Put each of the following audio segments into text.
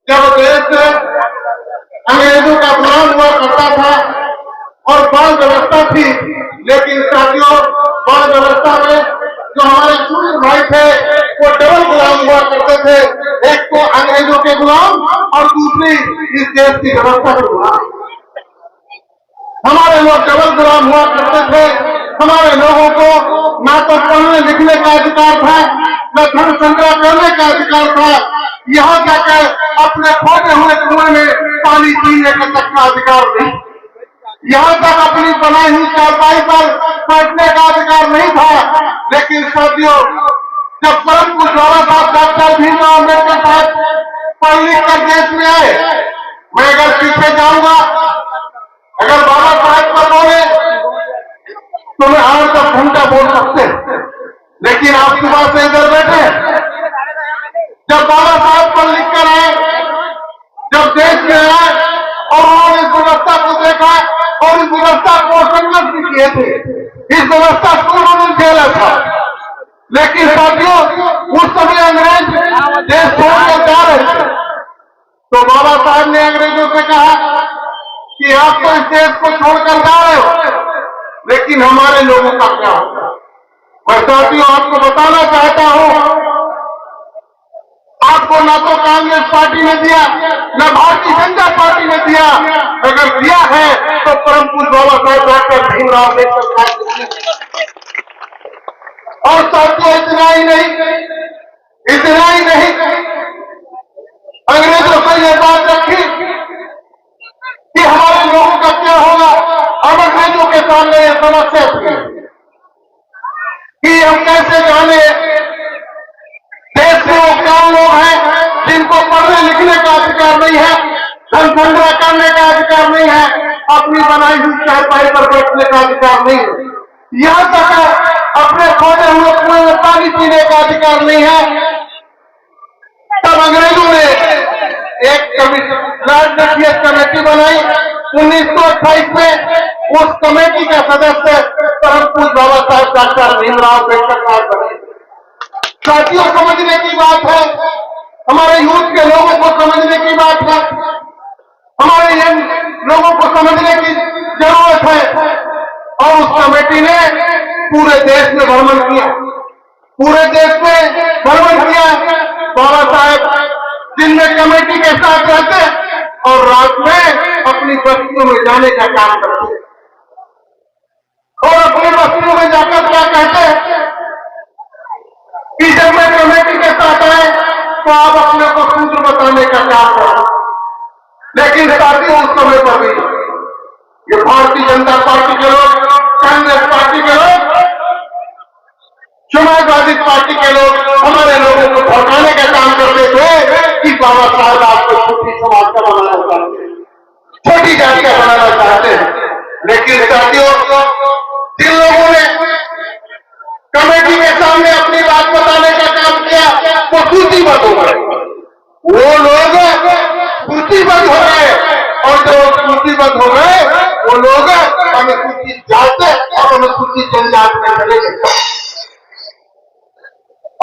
जब देश अंग्रेजों का गुलाम हुआ करता था और बाल व्यवस्था थी, लेकिन साथियों बाल व्यवस्था में जो हमारे शूद्र भाई थे वो डबल गुलाम हुआ करते थे, एक तो अंग्रेजों के गुलाम और दूसरी इस देश की व्यवस्था के गुलाम। हमारे लोग डबल गुलाम हुआ करते थे। हमारे लोगों को ना तो पढ़ने लिखने का अधिकार था, न धन संग्रह करने का अधिकार था, यहाँ जाकर अपने खोटे हुए कुएं में पानी पीने का तक का अधिकार नहीं, यहाँ तक अपनी बनाई हुई चारपाई पर बैठने का अधिकार नहीं था। लेकिन साथियों जब परम पूज्य बाबा साहब डॉक्टर भीमराव अम्बेडकर साहब पढ़ लिख कर देश में आए, मैं अगर पीछे जाऊंगा, अगर बाबा साहब पर बोले तो मैं 8-10 घंटा बोल सकते, लेकिन आप सुबह से इधर बैठे, जब बाबा साहब पढ़ लिख कर आए, जब देश में आए और उन्होंने इस व्यवस्था को देखा और इस व्यवस्था को संघर्ष भी किए थे, इस व्यवस्था को उन्होंने झेला था। लेकिन साथियों उस समय अंग्रेज देश छोड़कर जा रहे थे, तो बाबा साहब ने अंग्रेजों से कहा कि आप तो इस देश को छोड़कर जा रहे हो, लेकिन हमारे लोगों का क्या होगा। मैं साथियों आपको बताना चाहता हूं, आपको ना तो कांग्रेस पार्टी ने दिया, न भारतीय जनता पार्टी ने दिया, अगर दिया है तो परम पूज्य बाबा साहब डॉक्टर भीमराव अम्बेडकर साहब ने। और साथियों इतना ही नहीं, अंग्रेजों से यह बात रखी कि हमारे लोगों का क्या होगा। अब अंग्रेजों के सामने यह समस्या थी कि हम कैसे जाने देश में वो क्या लोग हैं जिनको पढ़ने लिखने का अधिकार नहीं है, धन संग्रह करने का अधिकार नहीं है, अपनी बनाई हुई चारपाई पर बैठने का अधिकार नहीं है, यहाँ तक अपने खोजे हुए कुएं में पानी पीने का अधिकार नहीं है। तब अंग्रेजों ने एक कमेटी बनाई 1928 में। उस कमेटी का सदस्य परम पूज्य बाबा साहब डॉक्टर भीमराव अम्बेडकर साहब बने। साथियों समझने की बात है, हमारे यूथ के लोगों को समझने की बात है, हमारे यंग लोगों को समझने की जरूरत है। और उस कमेटी ने पूरे देश में भ्रमण किया, पूरे देश में भ्रमण किया। बाबा साहब दिन में कमेटी के साथ रहते और रात में अपनी बस्तियों में जाने का काम करते और अपनी बस्तियों में जाकर क्या कहते कि जब मैं कमेटी के साथ आए तो आप अपने को सूत्र बताने का काम करो। लेकिन साथियों उस समय पर भी ये भारतीय जनता पार्टी के लोग, कांग्रेस पार्टी के लोग, समाजवादी पार्टी के लोग हमारे लोगों को भड़काने का काम करते थे कि बाबा साहब आपको छोटी समाज का बनाना चाहते हैं, छोटी जाति का बनाना चाहते हैं। लेकिन साथियों जिन लोगों ने कमेटी के सामने अपनी बात बताने का काम किया वो सूचीबद्ध हो गए, वो लोग सूचीबद्ध हो गए, और जब सूचीबद्ध हो गए वो लोग अनुसूचित जाति और अनुसूचित जनजाति में चले गए।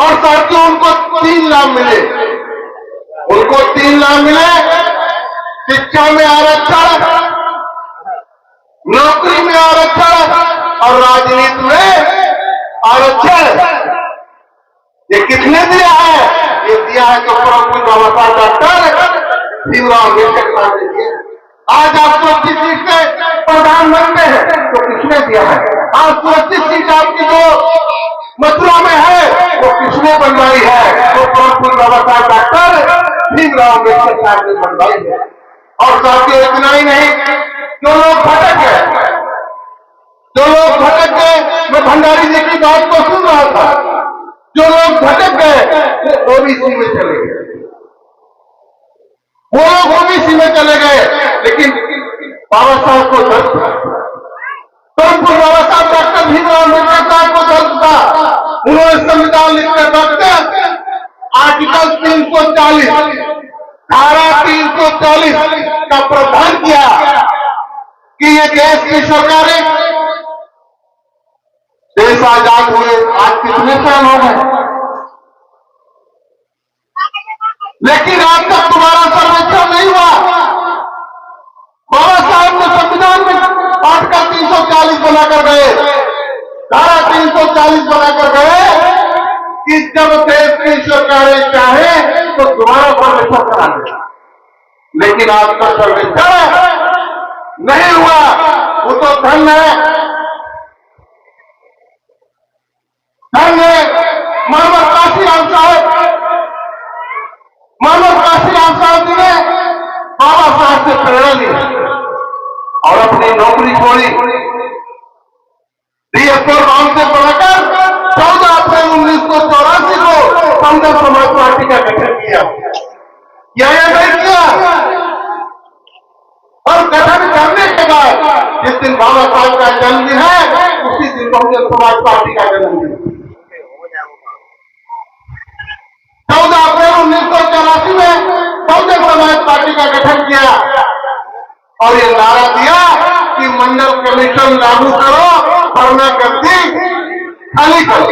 और साथियों उनको 3 लाभ मिले, उनको 3 लाभ मिले, शिक्षा में आरक्षण, नौकरी में आरक्षण और राजनीति में आरक्षण। ये किसने दिया है? ये दिया है तो परम पूज्य बाबा साहब डॉक्टर भीमराव अम्बेडकर साहब ने दिया। आज आप सुरक्षित सीट से प्रधानमंत्री हैं तो किसने दिया है? आज सुरक्षित सीट आपकी जो मथुरा में है वो किसने बनवाई है? वो परम पूज्य बाबा साहब डॉक्टर भीमराव अम्बेडकर साहब ने बनवाई है। और साथियों इतना ही नहीं, जो लोग भटक गए, मैं भंडारी जी की बात को सुन रहा था, जो लोग भटक गए वो ओबीसी में चले गए, वो लोग ओबीसी में चले गए। लेकिन बाबा साहब को दर्द था, तो बाबा साहब डॉक्टर भीमराव अम्बेडकर साहब को दर्द था। उन्होंने संविधान लिखकर रखते आर्टिकल 340 धारा 340 का प्रावधान किया कि ये देश की सरकारें, देश आजाद हुए आज कितने साल हो गए, लेकिन आज तक तुम्हारा सर्वे जब देश की सरकारें चाहे तो दोबारा सर्वेक्षण करा दे, लेकिन आज का सर्वेक्षण नहीं हुआ। वो तो धन है, धन है। मोहम्मद काशीराम साहब जी ने बाबा साहब से प्रेरणा ली और अपनी नौकरी छोड़ी। डीएसओ गांव से बढ़ाकर 14 अप्रैल 1984 को बहुजन समाज पार्टी का गठन किया या नहीं किया? और गठन करने के बाद जिस दिन बाबा साहब का जन्मदिन है उसी दिन बहुजन समाज पार्टी का जन्मदिन 14 अप्रैल 1984 में बहुजन समाज पार्टी का गठन किया और ये नारा दिया कि मंडल कमीशन लागू करो वरना गद्दी खाली करो।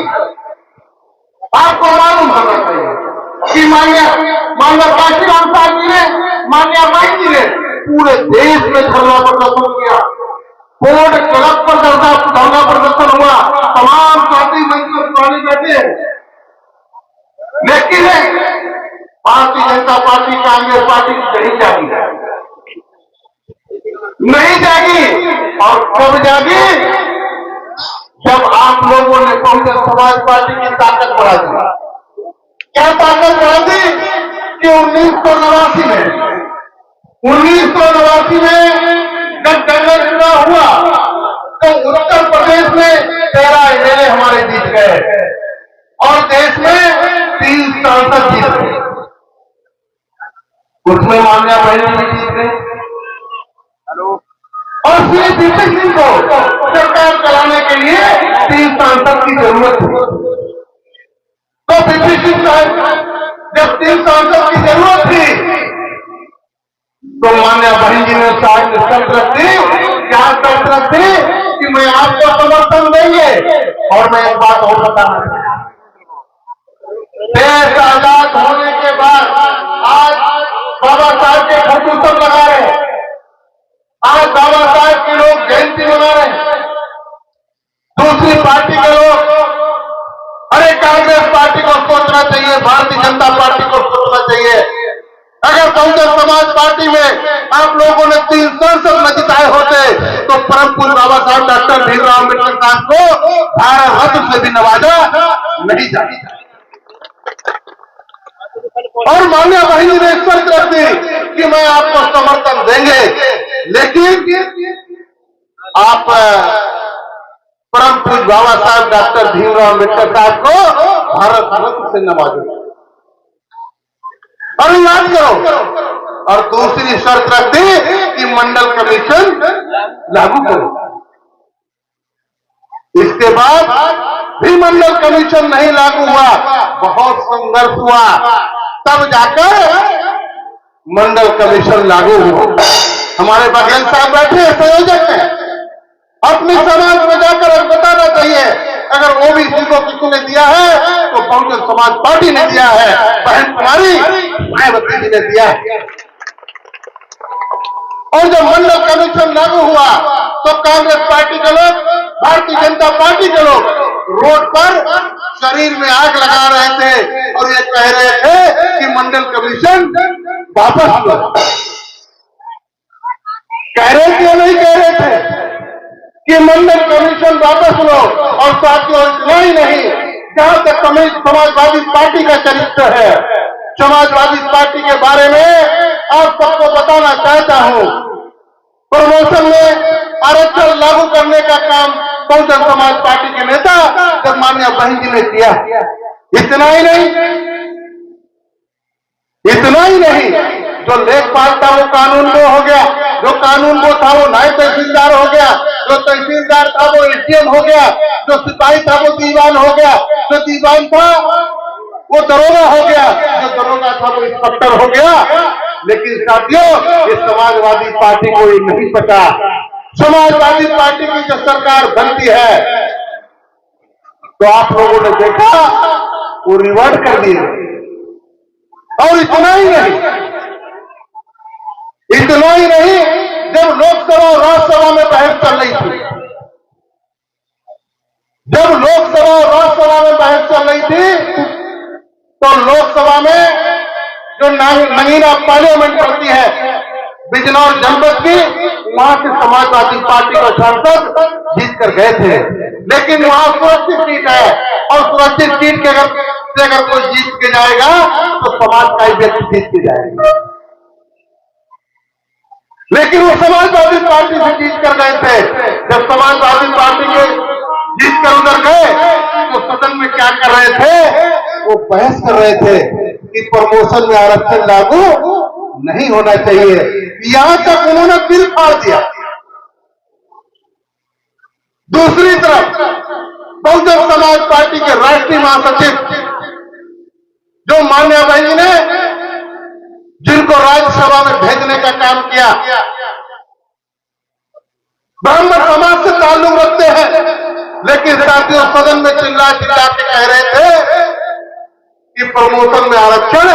आपको मालूम होना चाहिए कि माननीय काशीराम साहब जी ने, माननीय भाई जी ने पूरे देश में धरना प्रदर्शन किया। बोर्ड क्लब पर धरना प्रदर्शन हुआ, तमाम साथी मंच पर पुराने बैठे, लेकिन भारतीय जनता पार्टी, कांग्रेस पार्टी नहीं जागी। और कब जागी? जब आप लोगों ने बहुजन समाज पार्टी की ताकत बढ़ा दी। क्या ताकत बढ़ा दी कि 1989 में जब जनरल चुनाव हुआ तो उत्तर प्रदेश में 13 एमएलए हमारे जीत गए और देश में 3 सांसद जीत गए। उसमें मान्या बहन भी जीत गए और श्री पीपी सिंह को सरकार चलाने के लिए 3 सांसद की जरूरत थी। तो पीपी सिंह साहब जब 3 सांसद की जरूरत थी तो मान्या बहन जी ने साथ शर्त रख दी। क्या शर्त रख दी? कि मैं आपको समर्थन देंगे। और मैं एक बात और बताना चाहता हूं, देश आजाद होने के बाद आज बाबा साहब के फोटो सब लगा रहे हैं, आज बाबा साहब के लोग जयंती मना रहे हैं। दूसरी पार्टी के लोग, अरे कांग्रेस पार्टी को सोचना चाहिए, भारतीय जनता पार्टी को सोचना चाहिए। अगर बहुजन समाज पार्टी में आप लोगों ने 3 सांसद न जिताए होते तो परम पूज्य बाबा साहब डॉक्टर भीमराव अम्बेडकर साहब को भारत रत्न से भी नवाजा नहीं जाता। और मान्या बहन जी ने शर्त रख दी कि मैं आपको समर्थन देंगे, लेकिन आप परम पूज्य बाबा साहब डॉक्टर भीमराव अम्बेडकर साहब को भारत रत्न से नवाजो। और याद करो, और दूसरी शर्त रख दी कि मंडल कमीशन लागू करो। इसके बाद भी मंडल कमीशन नहीं लागू हुआ, बहुत संघर्ष हुआ, तब जाकर मंडल कमीशन लागू हुआ। हमारे बघेल साहब बैठे हैं, संयोजक हैं, अपने समाज में जाकर बताना चाहिए अगर ओबीसी को किसी ने दिया है तो बहुजन समाज पार्टी ने दिया है, बहन कुमारी मायावती जी ने दिया है। और जब मंडल कमीशन लागू हुआ तो कांग्रेस पार्टी के लोग, भारतीय जनता पार्टी के लोग रोड पर शरीर में आग लगा रहे थे और ये कह रहे थे कि मंडल कमीशन वापस लो। कह रहे थे नहीं कह रहे थे कि मंडल कमीशन वापस लो। और साथियों, इतना ही नहीं, जहां तक समाजवादी पार्टी का चरित्र है, समाजवादी पार्टी के बारे में आप सबको बताना चाहता हूं, प्रमोशन में आरक्षण लागू करने का काम बहुजन समाज पार्टी के नेता जब मान्या बहन जी ने किया। इतना ही नहीं, जो लेखपाल था वो कानून वो हो गया, जो कानून वो था वो नायब तहसीलदार हो गया, जो तहसीलदार था वो एसडीएम हो गया, जो सिपाही था वो दीवान हो गया, जो दीवान था वो दरोगा हो गया, जो दरोगा था वो इंस्पेक्टर हो गया। लेकिन साथियों, इस समाजवादी पार्टी को ये नहीं पता। समाजवादी पार्टी की जब सरकार बनती है तो आप लोगों ने देखा वो रिवर्ट कर दिए। और इतना ही नहीं, जब लोकसभा और राज्यसभा में बहस चल रही थी, तो लोकसभा में जो नगीना पार्लियामेंट पड़ती है बिजनौर जनपद की, वहां से समाजवादी पार्टी का सांसद जीत कर गए थे, लेकिन वहां सुरक्षित सीट है और सुरक्षित सीट के अगर कोई जीत के जाएगा तो समाज का ही व्यक्ति जीत के जाएगा। लेकिन वो समाजवादी पार्टी से जीत कर गए थे। जब समाजवादी पार्टी के जीत कर उधर गए तो सदन में क्या कर रहे थे, वो बहस कर रहे थे कि प्रमोशन में आरक्षण लागू नहीं होना चाहिए। यहां तक उन्होंने बिल फाड़ दिया। दूसरी तरफ बहुजन समाज पार्टी के राष्ट्रीय महासचिव जो मान्याबाई ने जिनको राज्यसभा में भेजने का काम किया, ब्राह्मण समाज से ताल्लुक रखते हैं, लेकिन साथियों सदन में चिल्ला चिल्ला के कह रहे थे कि प्रमोशन में आरक्षण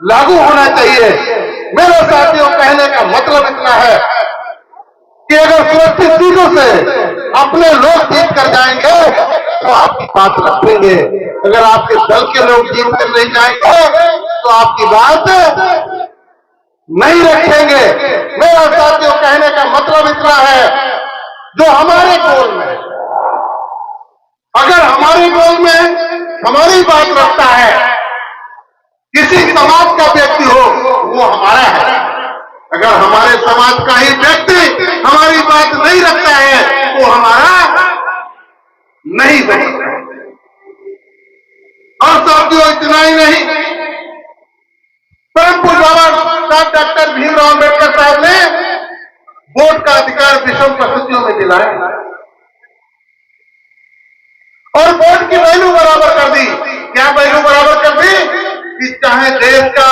लागू होना चाहिए। मेरे साथियों कहने का मतलब इतना है कि अगर सुरक्षित सीटों से अपने लोग जीत कर जाएंगे तो आपकी बात रखेंगे, अगर आपके दल के लोग जीत कर नहीं जाएंगे तो आपकी बात नहीं रखेंगे। मेरा साथियों कहने का मतलब इतना है, जो हमारे गोल में, अगर हमारे गोल में हमारी बात रखता है, किसी समाज का व्यक्ति हो वो हमारा है। अगर हमारे समाज का ही व्यक्ति हमारी बात नहीं रखता है वो हमारा नहीं बनता। और साथियों इतना ही नहीं, परम पूज्य डॉक्टर भीमराव अम्बेडकर साहब ने वोट का अधिकार विषम परिस्थितियों में दिलाया और वोट की वैल्यू बराबर कर दी। क्या वैल्यू बराबर कर दी कि चाहे देश का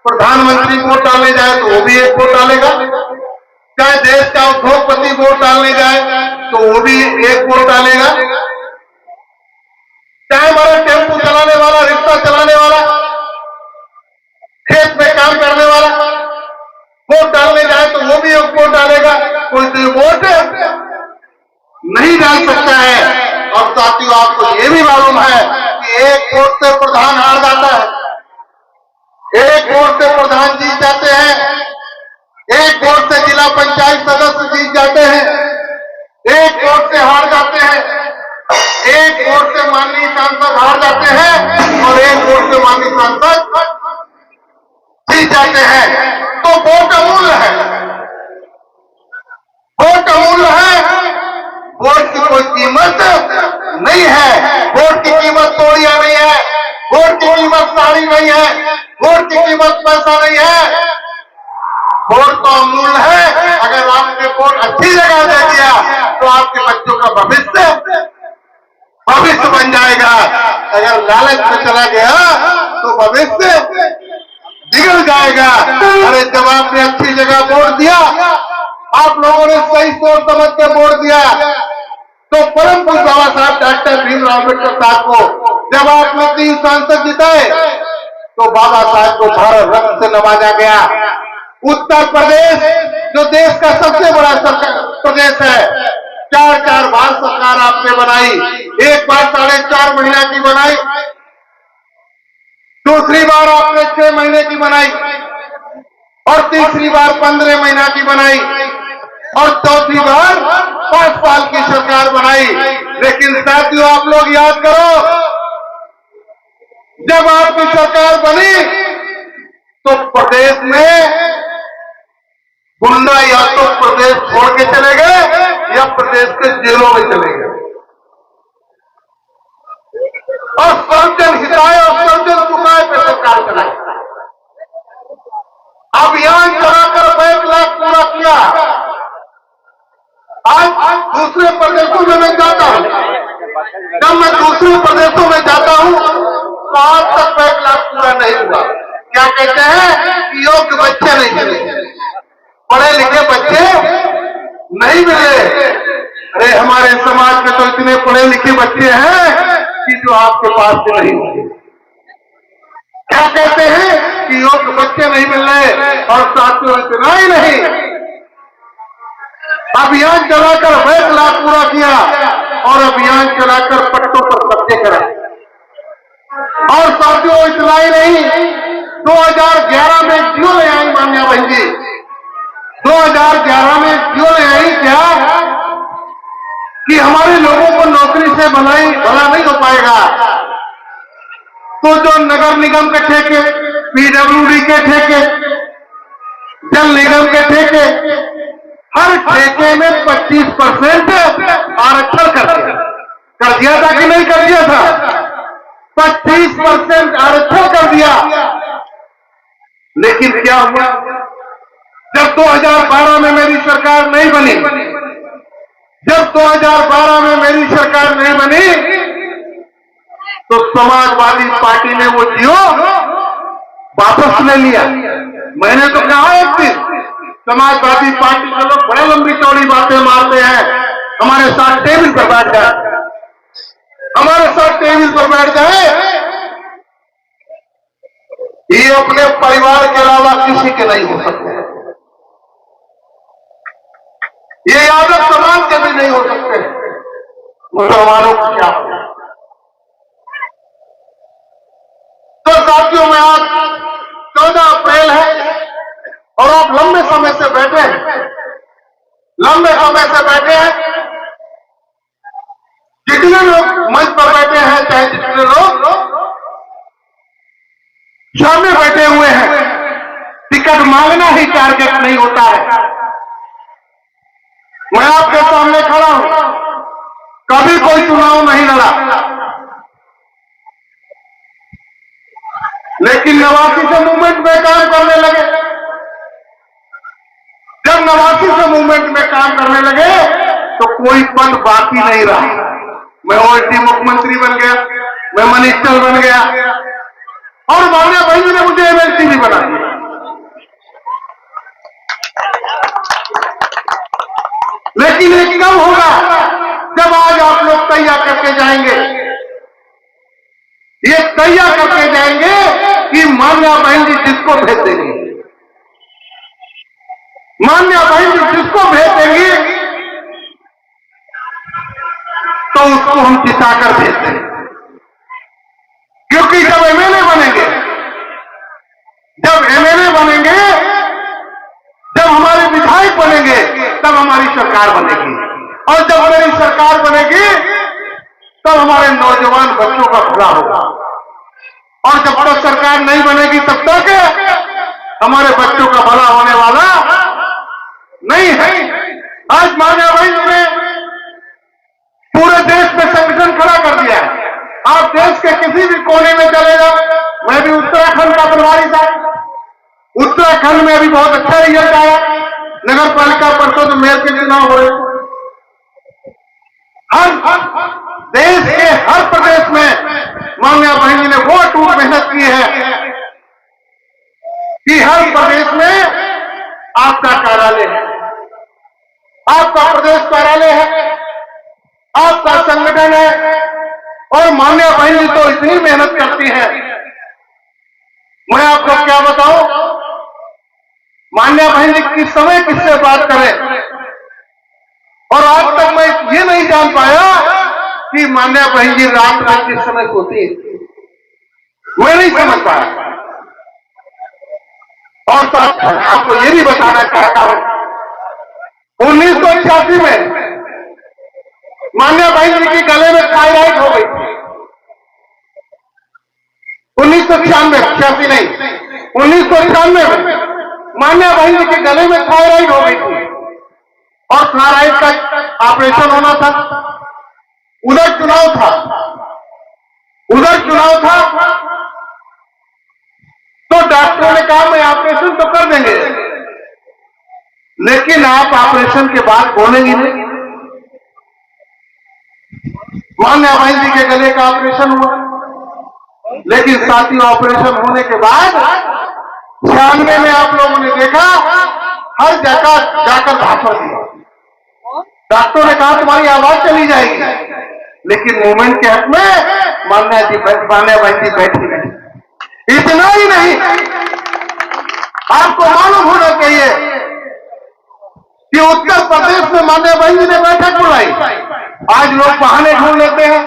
प्रधानमंत्री वोट डालने जाए तो वो भी एक वोट डालेगा, चाहे देश का उद्योगपति वोट डालने जाए तो वो भी एक वोट डालेगा, चाहे हमारा टेम्पो चलाने वाला, रिक्शा चलाने वाला, खेत में काम करने वाला वोट डालने जाए तो वो भी एक वोट डालेगा। कोई तो वोट नहीं डाल सकता है। और साथियों आपको ये भी मालूम है कि एक वोट से प्रधान हार जाता है, एक वोट से प्रधान जीत जाते हैं, एक वोट से जिला पंचायत सदस्य जीत जाते हैं, एक वोट से हार जाते हैं, एक वोट से माननीय सांसद हार जाते हैं और एक वोट से माननीय सांसद जीत जाते हैं। तो वोट अमूल्य है, वोट अमूल्य है। वोट की कोई कीमत नहीं है, वोट की कीमत तोड़िया नहीं है, वोट की कीमत साड़ी नहीं है, वोट की कीमत पैसा नहीं है। वोट तो अमूल्य है। अगर आपने वोट अच्छी जगह दे दिया तो आपके बच्चों का भविष्य बन जाएगा। अगर लालच में चला गया तो भविष्य बिगड़ जाएगा। अरे जब आपने अच्छी जगह वोट दिया, आप लोगों ने सही सोच समझ के वोट दिया, तो परम पूज्य बाबा साहब डॉक्टर भीमराव अम्बेडकर साहब को जब आपने 3 सांसद जिताए तो बाबा साहब को भारत रत्न से नवाजा गया। उत्तर प्रदेश जो देश का सबसे बड़ा प्रदेश है, 4 बार सरकार आपने बनाई। एक बार 4.5 महीना की बनाई, दूसरी बार आपने 6 महीने की बनाई और तीसरी बार 15 महीना की बनाई और चौथी बार 5 साल की सरकार बनाई। लेकिन साथियों आप लोग याद करो, जब आपकी सरकार बनी तो प्रदेश में गुंडा या तो प्रदेश छोड़ के चले गए या प्रदेश के जेलों में चले गए और सर्वजन हिताय और सर्वजन सुखाय पे सरकार चलाई। अभियान चलाकर 5 लाख पूरा किया। आज दूसरे प्रदेशों में मैं जाता हूं, जब मैं दूसरे प्रदेशों में जाता हूं तो आज तक 5 लाख पूरा नहीं हुआ। क्या कहते हैं कि योग्य बच्चे नहीं मिले, पढ़े लिखे बच्चे नहीं मिले। अरे हमारे समाज में तो इतने पढ़े लिखे बच्चे हैं कि जो आपके पास भी नहीं होंगे। क्या कहते हैं कि योग्य बच्चे नहीं मिल रहे। और साथियों इतना ही नहीं, अभियान चलाकर 5 लाख पूरा किया और अभियान चलाकर पट्टों पर कब्जे कराए। और साथियों इतना ही नहीं, 2011 में क्यों ले आई मान्या बहन जी? 2011 में क्यों ले आई? क्या कि हमारे लोगों को नौकरी से भला नहीं हो पाएगा, तो जो नगर निगम के ठेके, पीडब्ल्यूडी के ठेके, जल निगम के ठेके, हर ठेके में 25% आरक्षण कर दिया था कि नहीं कर दिया था? 25% आरक्षण कर दिया। लेकिन क्या हुआ? जब 2012 में मेरी सरकार नहीं बनी, जब 2012 में मेरी सरकार नहीं बनी, तो समाजवादी पार्टी ने वो जियो वापस ले लिया। मैंने तो कहा एक दिन, समाजवादी पार्टी के लोग बड़े लंबी चौड़ी बातें मारते हैं, हमारे साथ टेबल पर बैठ जाए, हमारे साथ टेबल पर बैठ जाए। ये अपने परिवार के अलावा किसी के नहीं हो सकते, ये यादव समाज के भी नहीं हो सकते। मुसलमानों को क्या हो? तो साथियों में आज 14 अप्रैल है और आप लंबे समय से बैठे हैं, लंबे समय से बैठे हैं। जितने लोग मंच पर बैठे हैं, चाहे जितने लोग सामने बैठे हुए हैं, टिकट मांगना ही टारगेट नहीं होता है। मैं आपके सामने खड़ा हूं, कभी कोई चुनाव नहीं लड़ा, लेकिन 89 से मूवमेंट में काम करने लगे। जब 89 से मूवमेंट में काम करने लगे तो कोई पद बाकी नहीं रहा। मैं ओएसडी मुख्यमंत्री बन गया, मैं मिनिस्टर बन गया, और मान्या बहन जी ने मुझे एमएलसी भी बना दिया। लेकिन ये कब होगा? जब आज आप लोग तैयार करके जाएंगे, ये तैयार करके जाएंगे कि मान्या बहन जी जिसको भेज देंगे, मान्या बहन जी जिसको भेज देंगी, तो उसको हम जिताकर भेज देंगे। क्योंकि जब एमएलए बनेंगे, जब एमएलए बनेंगे, जब हमारे विधायक बनेंगे, तब हमारी सरकार बनेगी, और जब हमारी सरकार बनेगी तब हमारे नौजवान बच्चों का भला होगा। और जब तक सरकार नहीं बनेगी तब तक हमारे बच्चों का भला होने वाला नहीं है। आज मान्या बहन जी ने पूरे देश में संगठन खड़ा कर दिया है। आप देश के किसी भी कोने में चले जाओ, मैं भी उत्तराखंड का प्रभारी था, उत्तराखंड में अभी बहुत अच्छा रिजल्ट आया, नगर पालिका परिषद मेयर के चुनाव हुए। हर देश के हर प्रदेश में मान्या बहन जी ने वो अटूट मेहनत की है कि हर प्रदेश में आपका कार्यालय है, आपका प्रदेश कार्यालय है, आपका संगठन है। और मान्या बहन जी तो इतनी मेहनत करती है, मैं आपको क्या बताऊं, मान्या बहन जी किस समय किससे बात करें, और आज तक मैं ये नहीं जान पाया कि मान्या बहन जी रात में किस समय सोती है, मैं नहीं समझ पाया। और साथ आपको ये भी बताना चाहता हूं, 1986 में मान्या बहन जी के गले में थायराइड हो गई थी। 1996 नहीं, 1996 में मान्या बहन जी के गले में थायराइड हो गई थी, और थायराइड का ऑपरेशन होना था। उधर चुनाव था, उधर चुनाव था, तो डॉक्टरों ने कहा मैं ऑपरेशन तो कर देंगे, लेकिन आप ऑपरेशन के बाद बोलेंगे नहीं। मान्या बहन जी के गले का ऑपरेशन हुआ, लेकिन साथियों ऑपरेशन होने के बाद 96 में आप लोगों ने देखा हर जगह जाकर भाषण दिया। डॉक्टरों ने कहा तुम्हारी आवाज चली जाएगी, लेकिन मूवमेंट के हक में मान्या बहन जी बैठी नहीं। इतना ही नहीं, आपको मालूम होना चाहिए कि उत्तर प्रदेश में मान्या बहन जी ने बैठक बुलाई। आज लोग बहाने ढूंढ लेते हैं।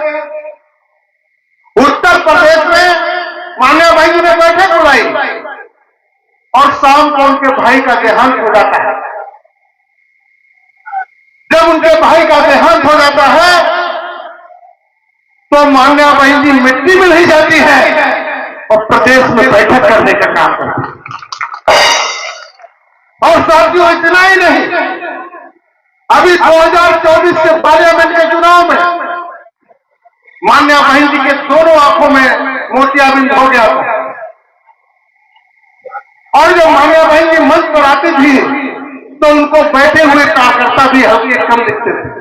उत्तर प्रदेश में भाई जी ने बैठक बुलाई और शाम को उनके भाई का देहांत हो जाता है। जब उनके भाई का देहांत हो जाता है तो मान्या बहन जी मिट्टी में नहीं जाती है और प्रदेश में बैठक करने का काम करती है। और साथियों, इतना ही नहीं, अभी 2024 के पार्लियामेंट के चुनाव में मान्या बहन जी के दोनों आंखों में मोतियाबिंद हो गया था। और जब मान्या बहन जी मंच पर आती थी तो उनको बैठे हुए कार्यकर्ता भी हल्के कम दिखते थे।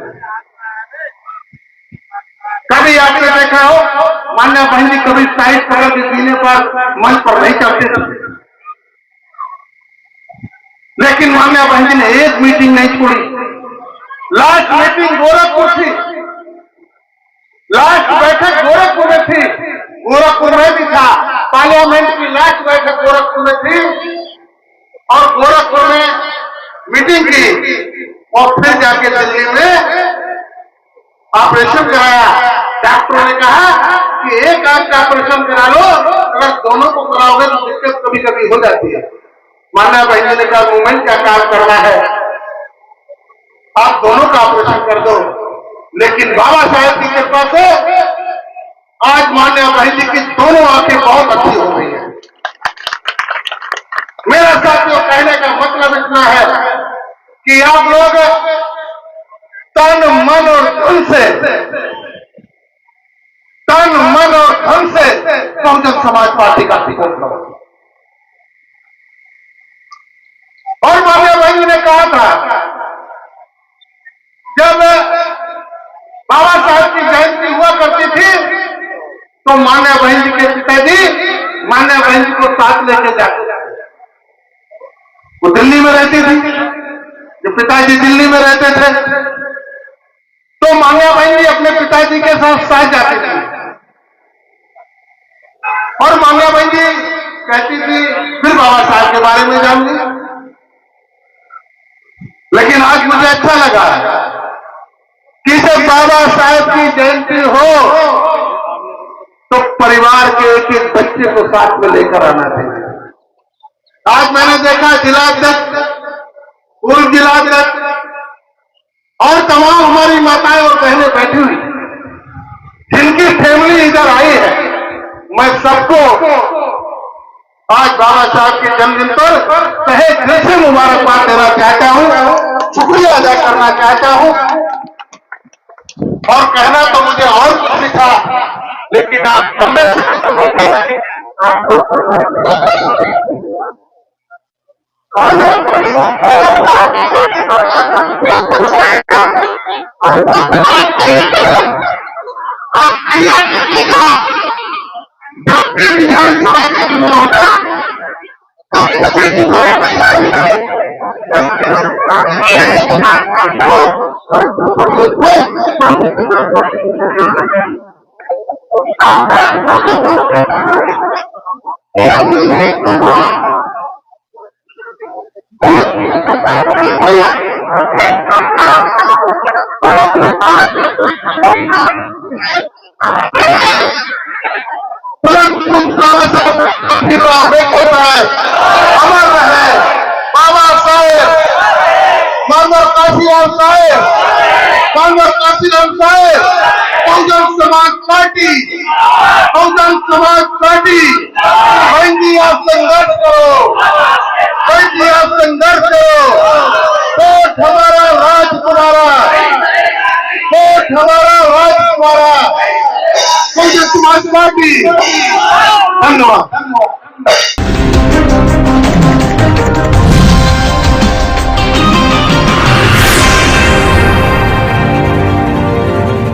कभी आपने देखा हो मान्या बहन जी कभी साइड कलर के पीने पर मंच पर नहीं चलते थे, लेकिन मान्या बहन जी ने एक मीटिंग नहीं छोड़ी। लास्ट मीटिंग गोरखपुर थी, लास्ट बैठक गोरखपुर में थी, गोरखपुर में भी था, पार्लियामेंट की लास्ट बैठक गोरखपुर में थी और गोरखपुर में मीटिंग की और फिर जाके दिल्ली में ऑपरेशन कराया। डॉक्टरों ने कहा कि एक आंख का ऑपरेशन करा लो, अगर दोनों को कराओगे तो दिक्कत कभी कभी हो जाती है। मान्या बहन जी ने कहा मूवमेंट का काम करना है, आप दोनों का ऑपरेशन कर दो। लेकिन बाबा साहेब की कृपा से आज मान्या बहन जी की दोनों आंखें बहुत अच्छी हो गई है। मेरा साथियों कहने का मतलब इतना है कि आप लोग तन मन और धन से बहुजन समाज पार्टी का टिकट लो। और मान्या बहन जी ने कहा था जब बाबा साहब की जयंती हुआ करती थी तो मान्या बहन जी के पिताजी मान्या बहन जी को साथ लेके जाते थे। वो दिल्ली में रहती थी, जब पिताजी दिल्ली में रहते थे तो मान्या बहन जी अपने पिताजी के साथ जाती थी। और मान्या बहन जी कहती थी फिर बाबा साहब के बारे में जानूंगी। लेकिन आज मुझे अच्छा लगा कि जब बाबा साहब की जयंती हो तो परिवार के एक एक बच्चे को साथ में लेकर आना चाहिए। आज मैंने देखा जिलाध्यक्ष, पूर्व जिलाध्यक्ष और तमाम हमारी माताएं और बहनें बैठी हुई, जिनकी फैमिली इधर आई है। मैं सबको आज बाबा साहब के जन्मदिन पर तहे दिल से मुबारकबाद देना चाहता हूं, शुक्रिया अदा करना चाहता हूं। और कहना तो मुझे और कुछ था, लेकिन आप अमर रहे बाबा साहेब, मानव काशीराम साहेब, मानव काशीराम साहेब, बहुजन समाज पार्टी, बहुजन समाज पार्टी। बहन जी आप संघर्ष करो, बहन जी आप संघर्ष करो। वोट हमारा, राज तुम्हारा, वोट हमारा, राज तुम्हारा, बहुजन समाज पार्टी। धन्यवाद।